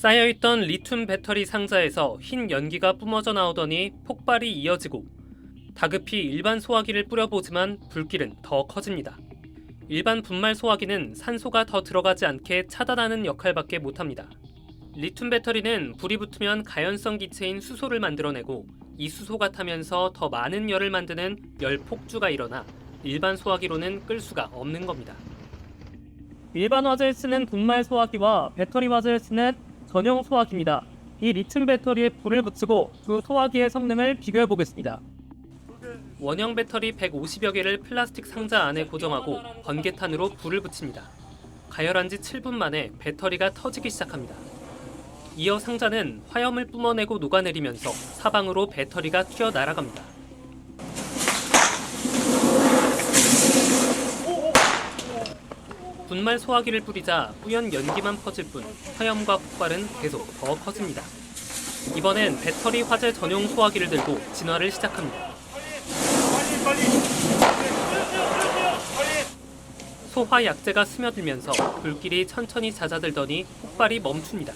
쌓여있던 리튬 배터리 상자에서 흰 연기가 뿜어져 나오더니 폭발이 이어지고 다급히 일반 소화기를 뿌려보지만 불길은 더 커집니다. 일반 분말 소화기는 산소가 더 들어가지 않게 차단하는 역할밖에 못합니다. 리튬 배터리는 불이 붙으면 가연성 기체인 수소를 만들어내고 이 수소가 타면서 더 많은 열을 만드는 열 폭주가 일어나 일반 소화기로는 끌 수가 없는 겁니다. 일반 화재에 쓰는 분말 소화기와 배터리 화재에 쓰는 전용 소화기입니다. 이 리튬 배터리에 불을 붙이고 두 소화기의 성능을 비교해 보겠습니다. 원형 배터리 150여 개를 플라스틱 상자 안에 고정하고 번개탄으로 불을 붙입니다. 가열한 지 7분 만에 배터리가 터지기 시작합니다. 이어 상자는 화염을 뿜어내고 녹아내리면서 사방으로 배터리가 튀어나아갑니다. 분말 소화기를 뿌리자 뿌연 연기만 퍼질 뿐 화염과 폭발은 계속 더 커집니다. 이번엔 배터리 화재 전용 소화기를 들고 진화를 시작합니다. 소화 약재가 스며들면서 불길이 천천히 잦아들더니 폭발이 멈춥니다.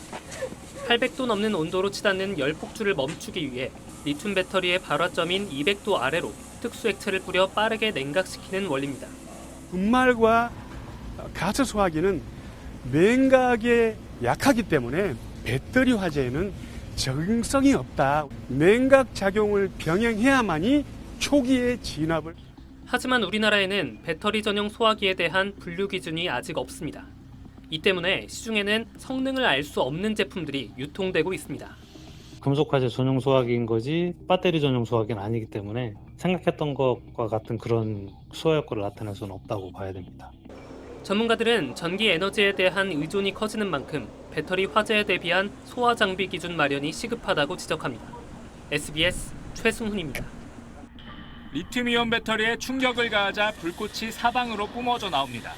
800도 넘는 온도로 치닫는 열 폭주를 멈추기 위해 리튬 배터리의 발화점인 200도 아래로 특수 액체를 뿌려 빠르게 냉각시키는 원리입니다. 분말과 가스 소화기는 냉각에 약하기 때문에 배터리 화재에는 적응성이 없다. 냉각 작용을 병행해야만이 초기의 진압을. 하지만 우리나라에는 배터리 전용 소화기에 대한 분류 기준이 아직 없습니다. 이 때문에 시중에는 성능을 알 수 없는 제품들이 유통되고 있습니다. 금속화재 전용 소화기인 거지 배터리 전용 소화기는 아니기 때문에 생각했던 것과 같은 그런 소화 효과를 나타낼 수는 없다고 봐야 됩니다. 전문가들은 전기 에너지에 대한 의존이 커지는 만큼 배터리 화재에 대비한 소화 장비 기준 마련이 시급하다고 지적합니다. SBS 최승훈입니다. 리튬이온 배터리에 충격을 가하자 불꽃이 사방으로 뿜어져 나옵니다.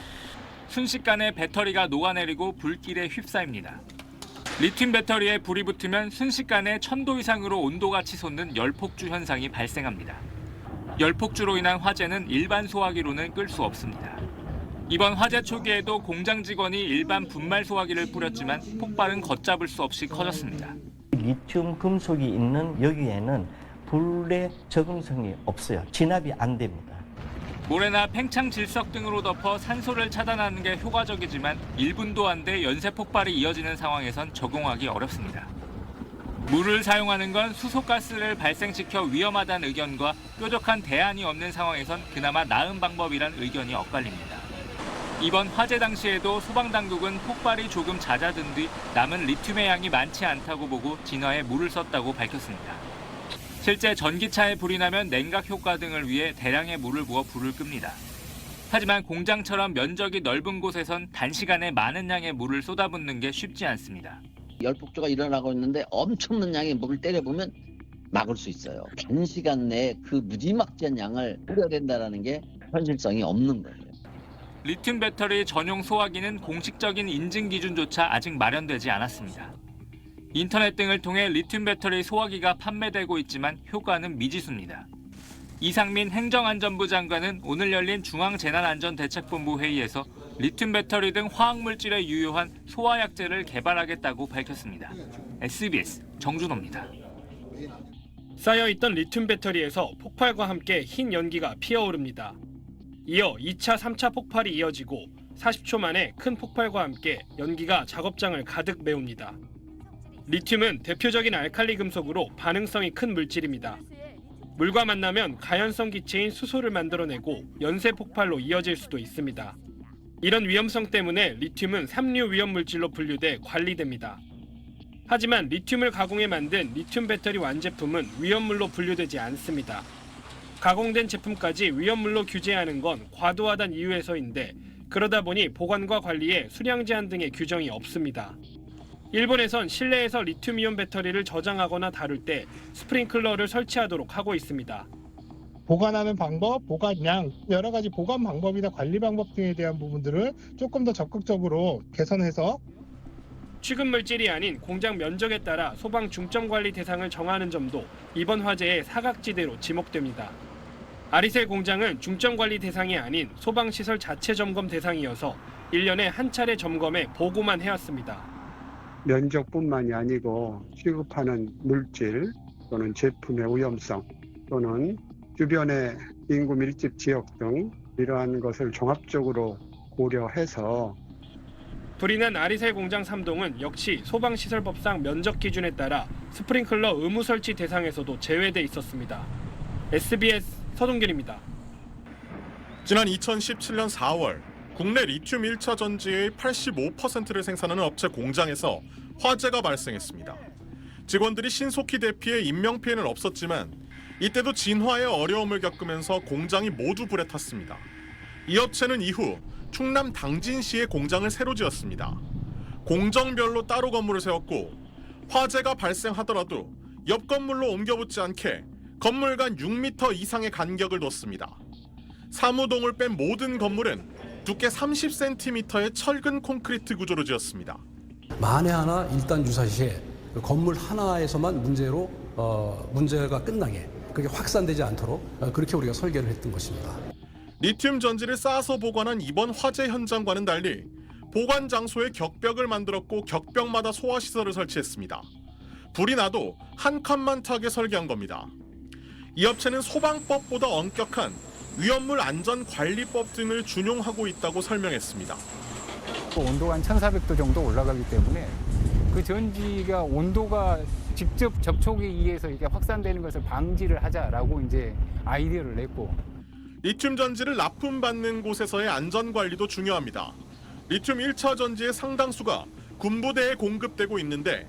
순식간에 배터리가 녹아내리고 불길에 휩싸입니다. 리튬 배터리에 불이 붙으면 순식간에 1000도 이상으로 온도가 치솟는 열폭주 현상이 발생합니다. 열폭주로 인한 화재는 일반 소화기로는 끌 수 없습니다. 이번 화재 초기에도 공장 직원이 일반 분말 소화기를 뿌렸지만 폭발은 걷잡을 수 없이 커졌습니다. 리튬 금속이 있는 여기에는 불의 적응성이 없어요. 진압이 안 됩니다. 모래나 팽창 질석 등으로 덮어 산소를 차단하는 게 효과적이지만 1분도 안 돼 연쇄 폭발이 이어지는 상황에선 적용하기 어렵습니다. 물을 사용하는 건 수소가스를 발생시켜 위험하다는 의견과 뾰족한 대안이 없는 상황에선 그나마 나은 방법이란 의견이 엇갈립니다. 이번 화재 당시에도 소방당국은 폭발이 조금 잦아든 뒤 남은 리튬의 양이 많지 않다고 보고 진화에 물을 썼다고 밝혔습니다. 실제 전기차에 불이 나면 냉각 효과 등을 위해 대량의 물을 부어 불을 끕니다. 하지만 공장처럼 면적이 넓은 곳에선 단시간에 많은 양의 물을 쏟아붓는 게 쉽지 않습니다. 열폭주가 일어나고 있는데 엄청난 양의 물을 때려보면 막을 수 있어요. 단시간 내에 그 무지막지한 양을 뿌려댄다는 게 현실성이 없는 거예요. 리튬 배터리 전용 소화기는 공식적인 인증 기준조차 아직 마련되지 않았습니다. 인터넷 등을 통해 리튬 배터리 소화기가 판매되고 있지만 효과는 미지수입니다. 이상민 행정안전부 장관은 오늘 열린 중앙재난안전대책본부 회의에서 리튬 배터리 등 화학물질에 유효한 소화약제를 개발하겠다고 밝혔습니다. SBS 정준호입니다. 쌓여있던 리튬 배터리에서 폭발과 함께 흰 연기가 피어오릅니다. 이어 2차, 3차 폭발이 이어지고 40초 만에 큰 폭발과 함께 연기가 작업장을 가득 메웁니다. 리튬은 대표적인 알칼리 금속으로 반응성이 큰 물질입니다. 물과 만나면 가연성 기체인 수소를 만들어내고 연쇄 폭발로 이어질 수도 있습니다. 이런 위험성 때문에 리튬은 3류 위험물질로 분류돼 관리됩니다. 하지만 리튬을 가공해 만든 리튬 배터리 완제품은 위험물로 분류되지 않습니다. 가공된 제품까지 위험물로 규제하는 건 과도하다는 이유에서인데 그러다 보니 보관과 관리에 수량 제한 등의 규정이 없습니다. 일본에선 실내에서 리튬이온 배터리를 저장하거나 다룰 때 스프링클러를 설치하도록 하고 있습니다. 보관하는 방법, 보관량, 여러 가지 보관 방법이나 관리 방법 등에 대한 부분들을 조금 더 적극적으로 개선해서 취급 물질이 아닌 공장 면적에 따라 소방 중점 관리 대상을 정하는 점도 이번 화재의 사각지대로 지목됩니다. 아리셀 공장은 중점 관리 대상이 아닌 소방시설 자체 점검 대상이어서 1년에 한 차례 점검해 보고만 해왔습니다. 면적뿐만이 아니고 취급하는 물질 또는 제품의 오염성 또는 주변의 인구 밀집 지역 등 이러한 것을 종합적으로 고려해서 불이 난 아리셀 공장 3동은 역시 소방시설법상 면적 기준에 따라 스프링클러 의무 설치 대상에서도 제외돼 있었습니다. SBS 서동균입니다. 지난 2017년 4월 국내 리튬 1차 전지의 85%를 생산하는 업체 공장에서 화재가 발생했습니다. 직원들이 신속히 대피해 인명피해는 없었지만 이때도 진화에 어려움을 겪으면서 공장이 모두 불에 탔습니다. 이 업체는 이후 충남 당진시에 공장을 새로 지었습니다. 공정별로 따로 건물을 세웠고 화재가 발생하더라도 옆 건물로 옮겨붙지 않게 건물 간 6m 이상의 간격을 뒀습니다. 사무동을 뺀 모든 건물은 두께 30cm의 철근 콘크리트 구조로 지었습니다. 만에 하나 일단 유사 시에 건물 하나에서만 문제가 끝나게 그게 확산되지 않도록 그렇게 우리가 설계를 했던 것입니다. 리튬 전지를 쌓아서 보관한 이번 화재 현장과는 달리 보관 장소에 격벽을 만들었고 격벽마다 소화시설을 설치했습니다. 불이 나도 한 칸만 타게 설계한 겁니다. 이 업체는 소방법보다 엄격한 위험물 안전관리법 등을 준용하고 있다고 설명했습니다. 온도가 한 1400도 정도 올라가기 때문에 그 전지가 온도가 직접 접촉에 의해서 이렇게 확산되는 것을 방지를 하자라고 이제 아이디어를 냈고, 리튬 전지를 납품받는 곳에서의 안전관리도 중요합니다. 리튬 1차 전지의 상당수가 군부대에 공급되고 있는데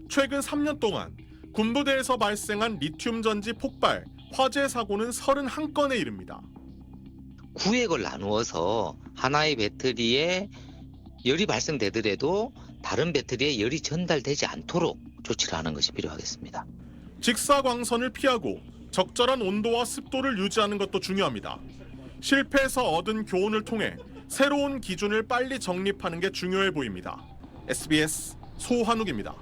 최근 3년 동안 군부대에서 발생한 리튬 전지 폭발, 화재 사고는 31건에 이릅니다. 구획을 나누어서 하나의 배터리에 열이 발생되더라도 다른 배터리에 열이 전달되지 않도록 조치를 하는 것이 필요하겠습니다. 직사광선을 피하고 적절한 온도와 습도를 유지하는 것도 중요합니다. 실패에서 얻은 교훈을 통해 새로운 기준을 빨리 정립하는 게 중요해 보입니다. SBS 소한욱입니다.